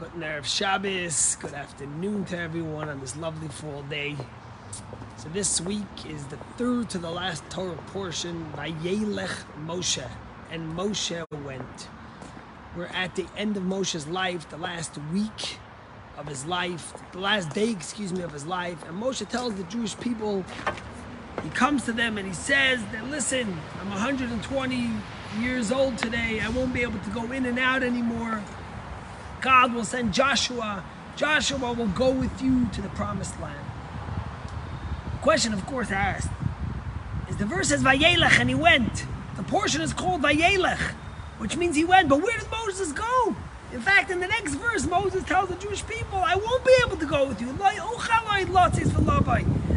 Good Erev Shabbos, good afternoon to everyone on this lovely fall day. So this week is the third to the last Torah portion, Vayelech Moshe, and Moshe went. We're at the end of Moshe's life, the last week of his life, the last day, of his life, and Moshe tells the Jewish people, he comes to them and he says that, listen, I'm 120 years old today, I won't be able to go in and out anymore. God will send Joshua. Joshua will go with you to the promised land. The question, of course, asked is the verse says Vayelech, and he went. The portion is called Vayelech, which means he went. But where did Moses go? In fact, in the next verse, Moses tells the Jewish people, I won't be able to go with you.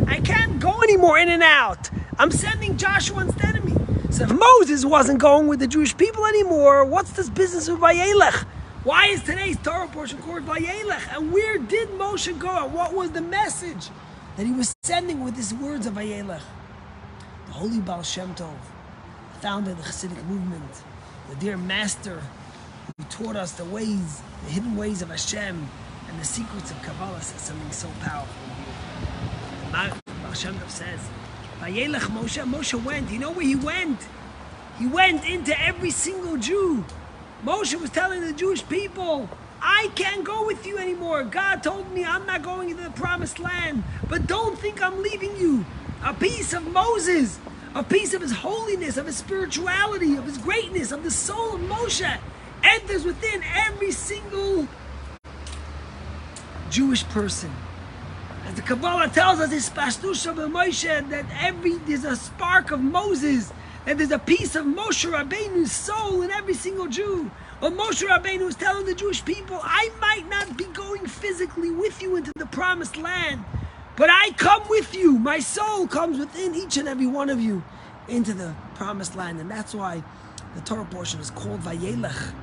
I can't go anymore in and out. I'm sending Joshua instead of me. So if Moses wasn't going with the Jewish people anymore, what's this business with Vayelech? Why is today's Torah portion called Vayelech? And where did Moshe go? And what was the message that he was sending with these words of Vayelech? The holy Baal Shem Tov, founder of the Hasidic movement, the dear master who taught us the ways, the hidden ways of Hashem and the secrets of Kabbalah, says something so powerful here. Baal Shem Tov says, Vayelech Moshe, Moshe went. You know where he went? He went into every single Jew. Moshe was telling the Jewish people, I can't go with you anymore. God told me I'm not going into the promised land. But don't think I'm leaving you. A piece of Moses, a piece of his holiness, of his spirituality, of his greatness, of the soul of Moshe enters within every single Jewish person. As the Kabbalah tells us, that there's a spark of Moses, and there's a piece of Moshe Rabbeinu's soul in every single Jew. But Moshe Rabbeinu is telling the Jewish people, I might not be going physically with you into the promised land, but I come with you. My soul comes within each and every one of you into the promised land. And that's why the Torah portion is called Vayelech.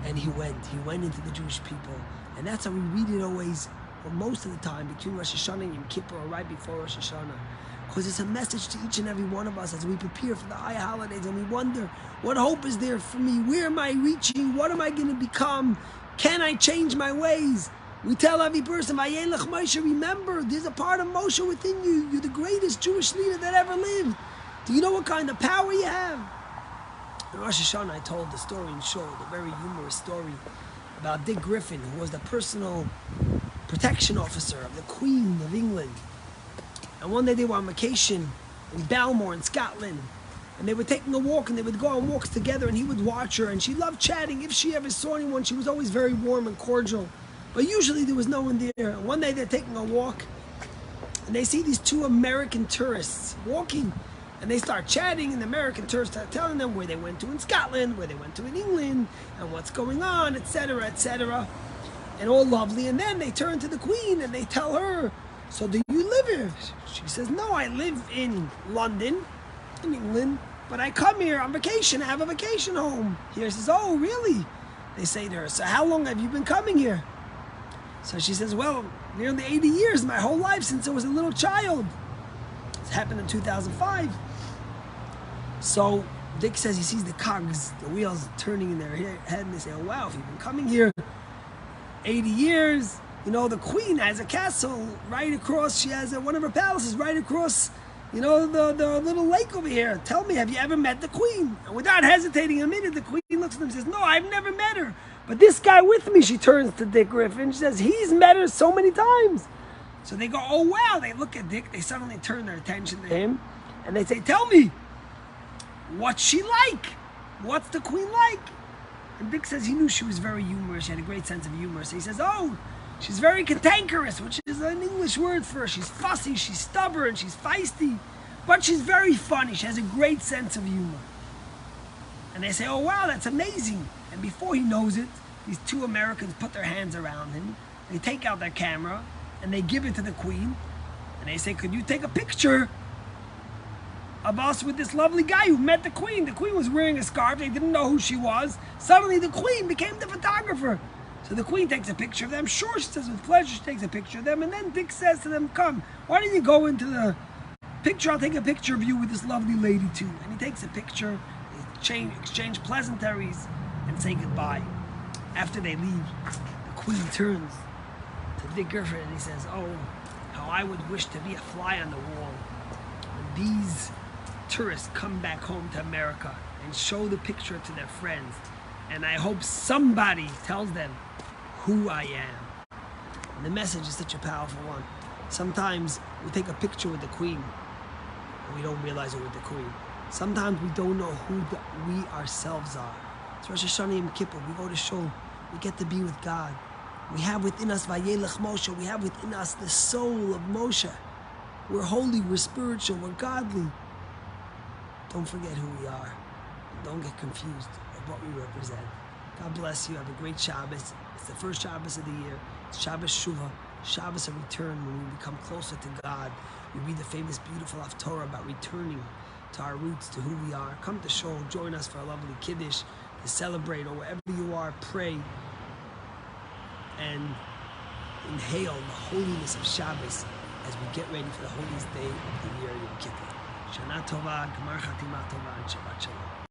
And he went into the Jewish people. And that's how we read it always, or most of the time, between Rosh Hashanah and Yom Kippur, or right before Rosh Hashanah. Because it's a message to each and every one of us as we prepare for the high holidays and we wonder, what hope is there for me? Where am I reaching? What am I going to become? Can I change my ways? We tell every person, Vayelech Moshe, remember, there's a part of Moshe within you. You're the greatest Jewish leader that ever lived. Do you know what kind of power you have? In Rosh Hashanah, I told the story and showed a very humorous story about Dick Griffin, who was the personal protection officer of the Queen of England. And one day they were on vacation in Balmore in Scotland. And they were taking a walk and they would go on walks together and he would watch her and she loved chatting. If she ever saw anyone, she was always very warm and cordial. But usually there was no one there. And one day they're taking a walk and they see these two American tourists walking. And they start chatting and the American tourists start telling them where they went to in Scotland, where they went to in England, and what's going on, etc., etc. And all lovely. And then they turn to the Queen and they tell her, so do you live here? She says, no, I live in London, in England, but I come here on vacation. I have a vacation home here. She says, oh, really? They say to her, so how long have you been coming here? So she says, well, nearly 80 years, my whole life since I was a little child. This happened in 2005. So Dick says he sees the cogs, the wheels turning in their head, and they say, oh, wow, if you've been coming here 80 years, you know, the Queen has a castle right across, she has one of her palaces right across, you know, the little lake over here. Tell me, have you ever met the Queen? And without hesitating a minute, the Queen looks at them and says, no, I've never met her. But this guy with me, she turns to Dick Griffin, she says, he's met her so many times. So they go, oh, wow. They look at Dick, they suddenly turn their attention to him, and they say, tell me, what's she like? What's the Queen like? And Dick says he knew she was very humorous. She had a great sense of humor. So he says, oh, she's very cantankerous, which is an English word for her. She's fussy, she's stubborn, she's feisty, but she's very funny. She has a great sense of humor. And they say, oh, wow, that's amazing. And before he knows it, these two Americans put their hands around him. They take out their camera, and they give it to the Queen. And they say, could you take a picture of us with this lovely guy who met the Queen? The Queen was wearing a scarf. They didn't know who she was. Suddenly, the Queen became the photographer. So the Queen takes a picture of them. Sure, she says, with pleasure, she takes a picture of them. And then Dick says to them, come, why don't you go into the picture? I'll take a picture of you with this lovely lady, too. And he takes a picture. They exchange pleasantries and say goodbye. After they leave, the queen turns to Dick Griffin and he says, "Oh, how I would wish to be a fly on the wall when these tourists come back home to America and show the picture to their friends. And I hope somebody tells them who I am." And the message is such a powerful one. Sometimes we take a picture with the queen and we don't realize we're with the queen. Sometimes we don't know who we ourselves are. It's Rosh Hashanah Yom Kippur. We go to shul. We get to be with God. We have within us Vayelech Moshe. We have within us the soul of Moshe. We're holy, we're spiritual, we're godly. Don't forget who we are. Don't get confused of what we represent. God bless you. Have a great Shabbos. It's the first Shabbos of the year. It's Shabbos Shuvah, Shabbos of return, when we become closer to God. We read the famous, beautiful Haftorah about returning to our roots, to who we are. Come to shul, join us for a lovely Kiddush, to celebrate, or wherever you are, pray and inhale the holiness of Shabbos as we get ready for the holiest day of the year, Yom Kippur. Shana Tova, Gemar Chatima Tova, and Shabbat Shalom.